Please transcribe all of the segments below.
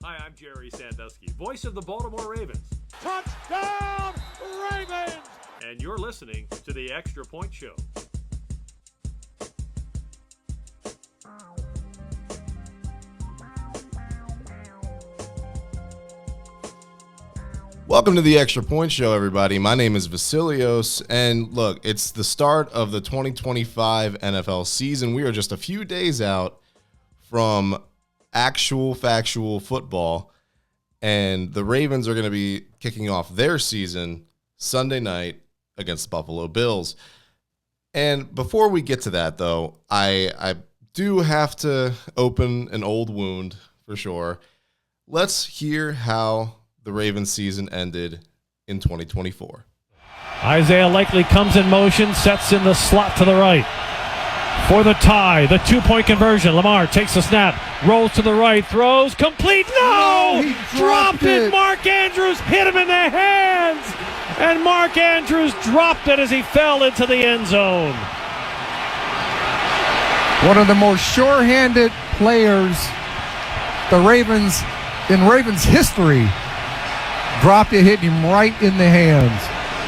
Hi, I'm Jerry Sandusky, voice of the Baltimore Ravens. Touchdown, Ravens! And you're listening to the Extra Point Show. Welcome to the Extra Point Show, everybody. My name is Vasilios, and look, it's the start of the 2025 NFL season. We are just a few days out from actual factual football, and the Ravens are going to be kicking off their season Sunday night against the Buffalo Bills. And before we get to that, though, I do have to open an old wound for sure. Let's hear how the Ravens season ended in 2024. Isaiah Likely comes in motion, sets in the slot to the right. For the tie, the two-point conversion. Lamar takes the snap, rolls to the right, throws, complete. No! He dropped it. Mark Andrews hit him in the hands. And Mark Andrews dropped it as he fell into the end zone. One of the most sure-handed players in Ravens history dropped it, hitting him right in the hands.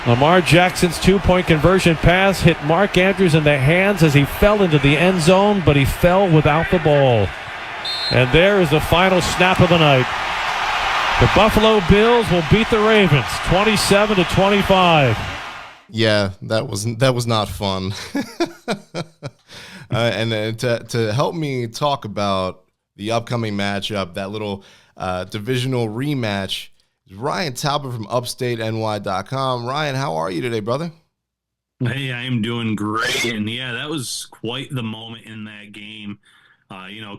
Lamar Jackson's two-point conversion pass hit Mark Andrews in the hands as he fell into the end zone, but he fell without the ball. And there is the final snap of the night. The Buffalo Bills will beat the Ravens 27-25. Yeah, that was not fun. And to help me talk about the upcoming matchup, that little divisional rematch, Ryan Talbot from UpstateNY.com. Ryan, how are you today, brother? Hey, I am doing great. And yeah, that was quite the moment in that game.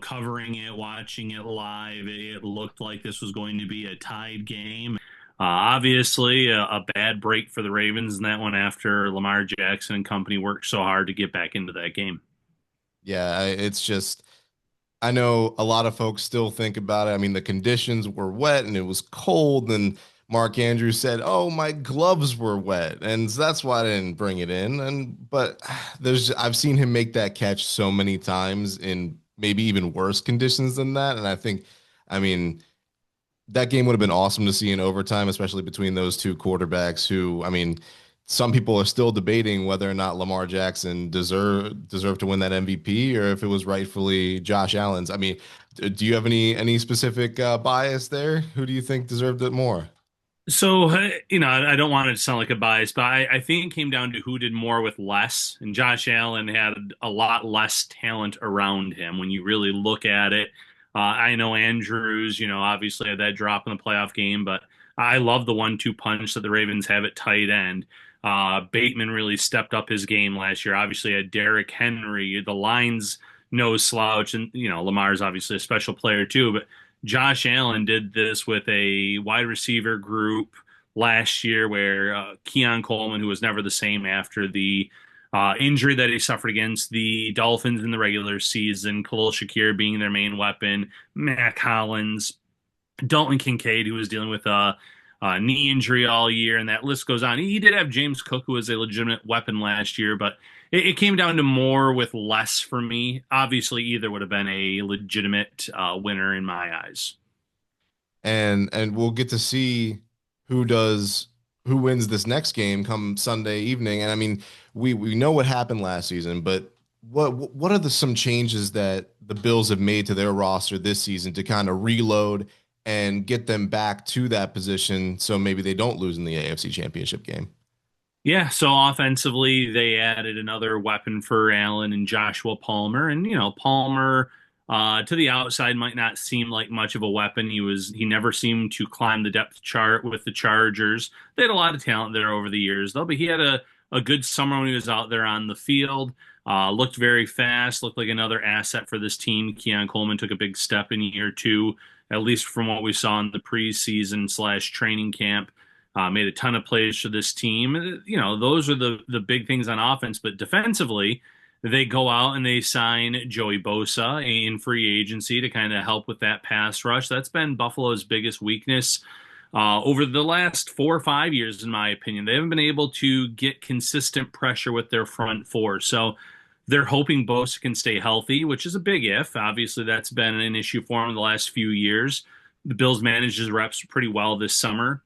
Covering it, watching it live, it looked like this was going to be a tied game. Obviously, a bad break for the Ravens in that one after Lamar Jackson and company worked so hard to get back into that game. Yeah, it's just, I know a lot of folks still think about it. I mean, the conditions were wet and it was cold, and Mark Andrews said, "Oh, my gloves were wet," and so that's why I didn't bring it in. But I've seen him make that catch so many times in maybe even worse conditions than that, and I mean, that game would have been awesome to see in overtime, especially between those two quarterbacks who, I mean, some people are still debating whether or not Lamar Jackson deserved to win that MVP or if it was rightfully Josh Allen's. I mean, do you have any specific bias there? Who do you think deserved it more? So, I don't want it to sound like a bias, but I think it came down to who did more with less. And Josh Allen had a lot less talent around him when you really look at it. I know Andrews, obviously had that drop in the playoff game, but I love the 1-2 punch that the Ravens have at tight end. Bateman really stepped up his game last year. Obviously had Derrick Henry, the line's no slouch, and Lamar's obviously a special player too, but Josh Allen did this with a wide receiver group last year where Keon Coleman, who was never the same after the injury that he suffered against the Dolphins in the regular season, Khalil Shakir being their main weapon, Matt Collins, Dalton Kincaid, who was dealing with a knee injury all year, and that list goes on. He did have James Cook, who was a legitimate weapon last year, but it came down to more with less for me. Obviously, either would have been a legitimate winner in my eyes. And we'll get to see who wins this next game come Sunday evening. And I mean, we know what happened last season, but what are some changes that the Bills have made to their roster this season to kind of reload and get them back to that position so maybe they don't lose in the AFC Championship game? Yeah, so offensively, they added another weapon for Allen and Joshua Palmer. And, Palmer to the outside might not seem like much of a weapon. He never seemed to climb the depth chart with the Chargers. They had a lot of talent there over the years, though, but he had a good summer when he was out there on the field. Looked very fast, looked like another asset for this team. Keon Coleman took a big step in year two, at least from what we saw in the preseason/training camp. Made a ton of plays for this team. Those are the big things on offense. But defensively, they go out and they sign Joey Bosa in free agency to kind of help with that pass rush. That's been Buffalo's biggest weakness over the last 4 or 5 years, in my opinion. They haven't been able to get consistent pressure with their front four. So they're hoping Bosa can stay healthy, which is a big if. Obviously, that's been an issue for him in the last few years. the Bills managed his reps pretty well this summer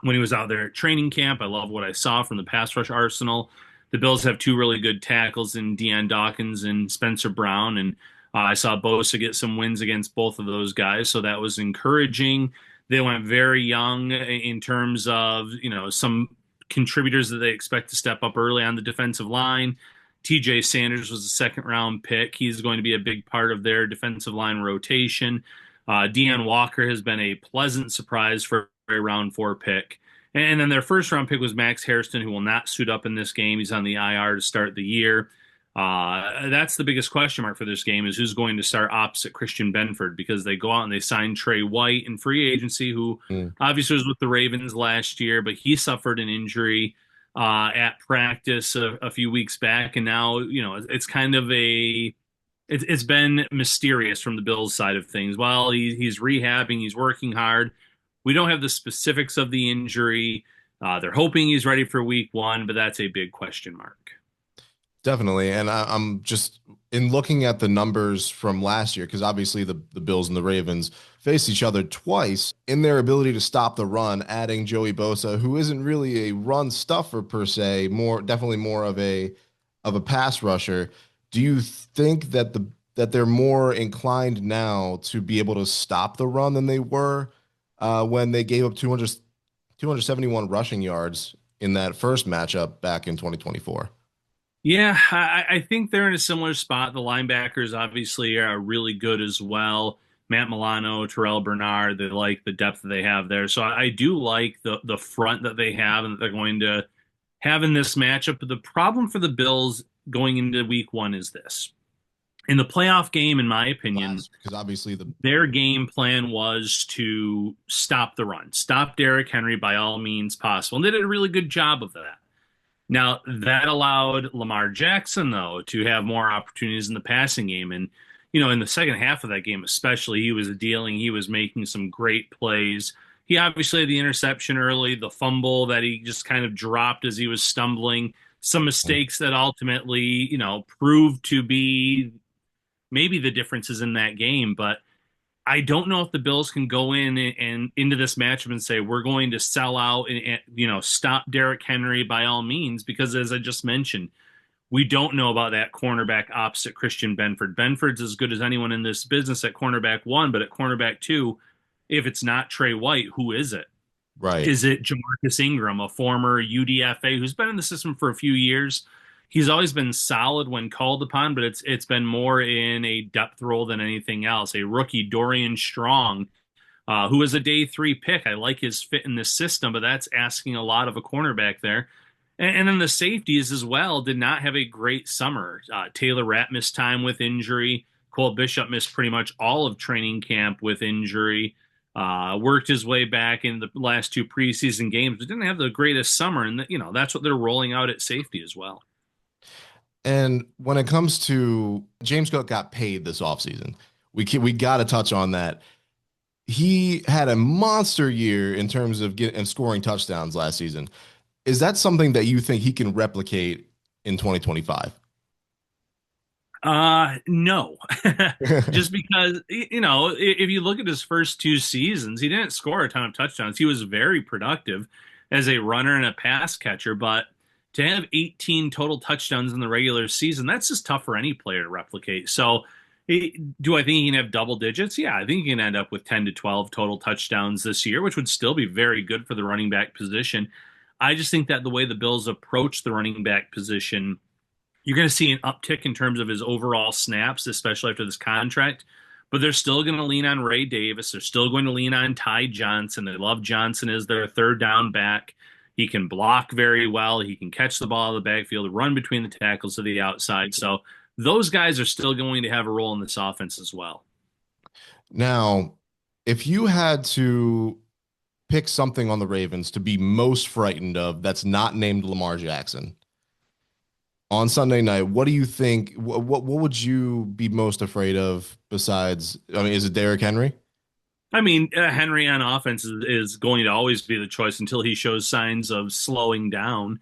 when he was out there at training camp. I love what I saw from the pass rush arsenal. The Bills have two really good tackles in Deion Dawkins and Spencer Brown, and I saw Bosa get some wins against both of those guys, so that was encouraging. They went very young in terms of, some contributors that they expect to step up early on the defensive line. TJ Sanders was a second round pick. He's going to be a big part of their defensive line rotation. Deanne Walker has been a pleasant surprise for a round 4 pick. And then their first round pick was Max Hairston, who will not suit up in this game. He's on the IR to start the year. That's the biggest question mark for this game, is who's going to start opposite Christian Benford, because they go out and they sign Trey White in free agency, who obviously was with the Ravens last year, but he suffered an injury at practice a few weeks back. And now, it's kind of it's been mysterious from the Bills side of things. Well, he's rehabbing, he's working hard. We don't have the specifics of the injury. They're hoping he's ready for week 1, but that's a big question mark. Definitely. And I'm just, in looking at the numbers from last year, because obviously the Bills and the Ravens faced each other twice, in their ability to stop the run, adding Joey Bosa, who isn't really a run stuffer per se, definitely more of a pass rusher. Do you think that they're more inclined now to be able to stop the run than they were when they gave up 271 rushing yards in that first matchup back in 2024? Yeah, I think they're in a similar spot. The linebackers obviously are really good as well. Matt Milano, Terrell Bernard, they like the depth that they have there. So I do like the front that they have and that they're going to have in this matchup. But the problem for the Bills going into week 1 is this. In the playoff game, in my opinion, because obviously their game plan was to stop the run, stop Derrick Henry by all means possible. And they did a really good job of that. Now, that allowed Lamar Jackson, though, to have more opportunities in the passing game. And, in the second half of that game especially, he was making some great plays. He obviously had the interception early, the fumble that he just kind of dropped as he was stumbling, some mistakes that ultimately, proved to be maybe the differences in that game. But I don't know if the Bills can go in and into this matchup and say, we're going to sell out and stop Derrick Henry by all means, because as I just mentioned, we don't know about that cornerback opposite Christian Benford. Benford's as good as anyone in this business at cornerback 1, but at cornerback 2, if it's not Trey White, who is it? Right. Is it Jamarcus Ingram, a former UDFA who's been in the system for a few years? He's always been solid when called upon, but it's been more in a depth role than anything else. A rookie, Dorian Strong, who was a day 3 pick. I like his fit in this system, but that's asking a lot of a cornerback there. And then the safeties as well did not have a great summer. Taylor Rapp missed time with injury. Cole Bishop missed pretty much all of training camp with injury. Worked his way back in the last 2 preseason games, but didn't have the greatest summer. And, that's what they're rolling out at safety as well. And when it comes to James Cook got paid this offseason, we got to touch on that. He had a monster year in terms of scoring touchdowns last season. Is that something that you think he can replicate in 2025? No, just because, if you look at his first 2 seasons, he didn't score a ton of touchdowns. He was very productive as a runner and a pass catcher, but to have 18 total touchdowns in the regular season, that's just tough for any player to replicate. So do I think he can have double digits? Yeah, I think he can end up with 10 to 12 total touchdowns this year, which would still be very good for the running back position. I just think that the way the Bills approach the running back position, you're going to see an uptick in terms of his overall snaps, especially after this contract. But they're still going to lean on Ray Davis. They're still going to lean on Ty Johnson. They love Johnson as their third down back. He can block very well. He can catch the ball out of the backfield, run between the tackles to the outside. So those guys are still going to have a role in this offense as well. Now, if you had to pick something on the Ravens to be most frightened of that's not named Lamar Jackson on Sunday night, what do you think? What would you be most afraid of besides, is it Derrick Henry? Henry on offense is going to always be the choice until he shows signs of slowing down.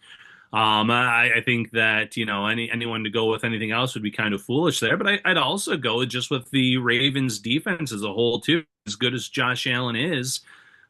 I think that, anyone to go with anything else would be kind of foolish there. But I'd also go just with the Ravens defense as a whole, too. as good as Josh Allen is,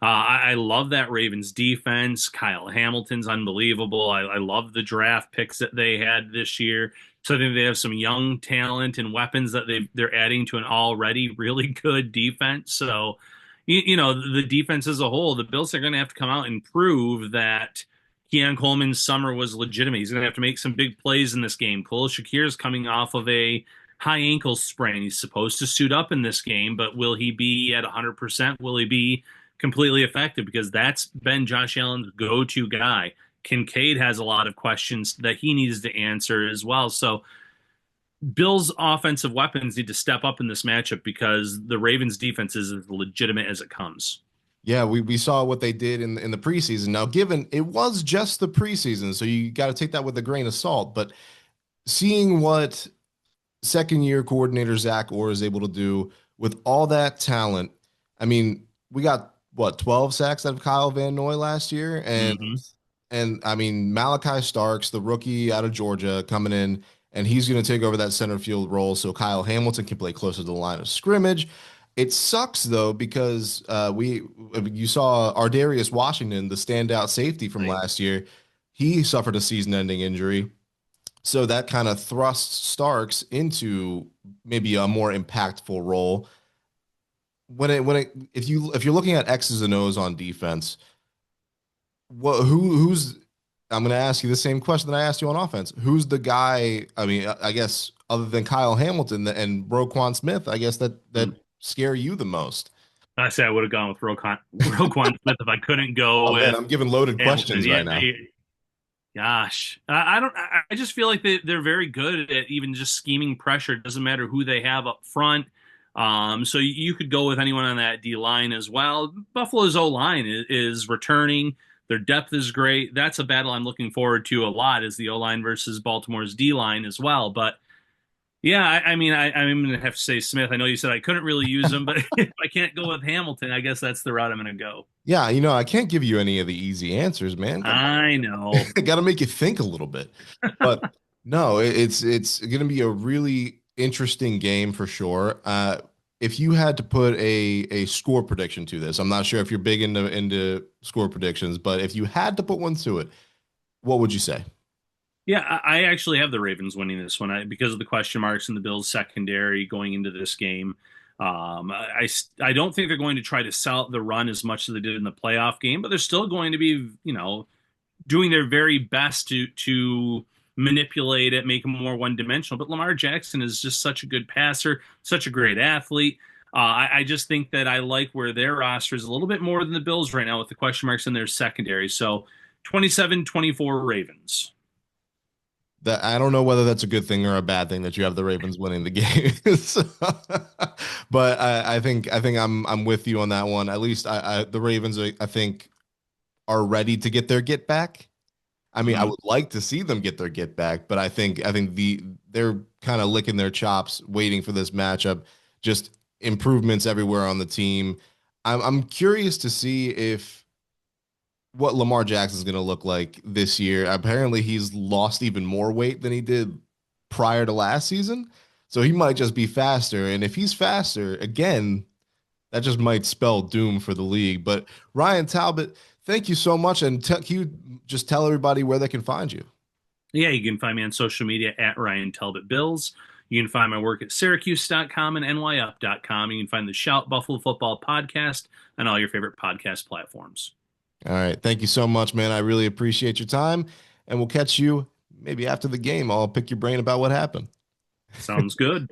I love that Ravens defense. Kyle Hamilton's unbelievable. I love the draft picks that they had this year. So I think they have some young talent and weapons that they're adding to an already really good defense. So, the defense as a whole, the Bills are going to have to come out and prove that Keon Coleman's summer was legitimate. He's going to have to make some big plays in this game. Khalil Shakir is coming off of a high ankle sprain. He's supposed to suit up in this game, but will he be at 100%? Will he be completely effective? Because that's been Josh Allen's go-to guy. Kincaid has a lot of questions that he needs to answer as well. So Bills' offensive weapons need to step up in this matchup because the Ravens' defense is as legitimate as it comes. Yeah, we saw what they did in the preseason. Now, given it was just the preseason, so you got to take that with a grain of salt. But seeing what second-year coordinator Zach Orr is able to do with all that talent, I mean, we got what 12 sacks out of Kyle Van Noy last year, and I mean Malachi Starks, the rookie out of Georgia, coming in, and he's going to take over that center field role, so Kyle Hamilton can play closer to the line of scrimmage. It sucks though because you saw Ardarius Washington, the standout safety from last year, he suffered a season-ending injury, so that kind of thrusts Starks into maybe a more impactful role. If you're looking at X's and O's on defense, who's I'm going to ask you the same question that I asked you on offense. Who's the guy? I mean, I guess other than Kyle Hamilton and Roquan Smith, I guess that scare you the most. I say I would have gone with Roquan Smith if I couldn't go Oh with. man, I'm giving loaded Hamilton. questions right now. Gosh, I don't. I just feel like they're very good at even just scheming pressure. It doesn't matter who they have up front. So you could go with anyone on that D line as well. Buffalo's O line is returning. Their depth is great. That's a battle I'm looking forward to a lot, is the O line versus Baltimore's D line as well. But yeah, I'm going to have to say Smith. I know you said I couldn't really use him, but if I can't go with Hamilton, I guess that's the route I'm going to go. Yeah, I can't give you any of the easy answers, man. I know. Got to make you think a little bit. But no, it's going to be a really interesting game for sure. If you had to put a score prediction to this, I'm not sure if you're big into score predictions, but if you had to put one to it, what would you say? Yeah, I actually have the Ravens winning this one because of the question marks in the Bills' secondary going into this game. I don't think they're going to try to sell out the run as much as they did in the playoff game, but they're still going to be, doing their very best to manipulate it, make him more one-dimensional. But Lamar Jackson is just such a good passer, such a great athlete. I just think that I like where their roster is a little bit more than the Bills right now with the question marks in their secondary. So 27-24 Ravens. That I don't know whether that's a good thing or a bad thing that you have the Ravens winning the game. But I think I'm with you on that one. At least the Ravens I think are ready to get their get back. I mean, I would like to see them get their get back, but I think they're kind of licking their chops, waiting for this matchup. Just improvements everywhere on the team. I'm curious to see what Lamar Jackson is going to look like this year. Apparently, he's lost even more weight than he did prior to last season, so he might just be faster. And if he's faster, again, that just might spell doom for the league. But Ryan Talbot, thank you so much. And can you just tell everybody where they can find you? Yeah, you can find me on social media at Ryan Talbot Bills. You can find my work at Syracuse.com and NYUp.com. You can find the Shout Buffalo Football podcast on all your favorite podcast platforms. All right. Thank you so much, man. I really appreciate your time. And we'll catch you maybe after the game. I'll pick your brain about what happened. Sounds good.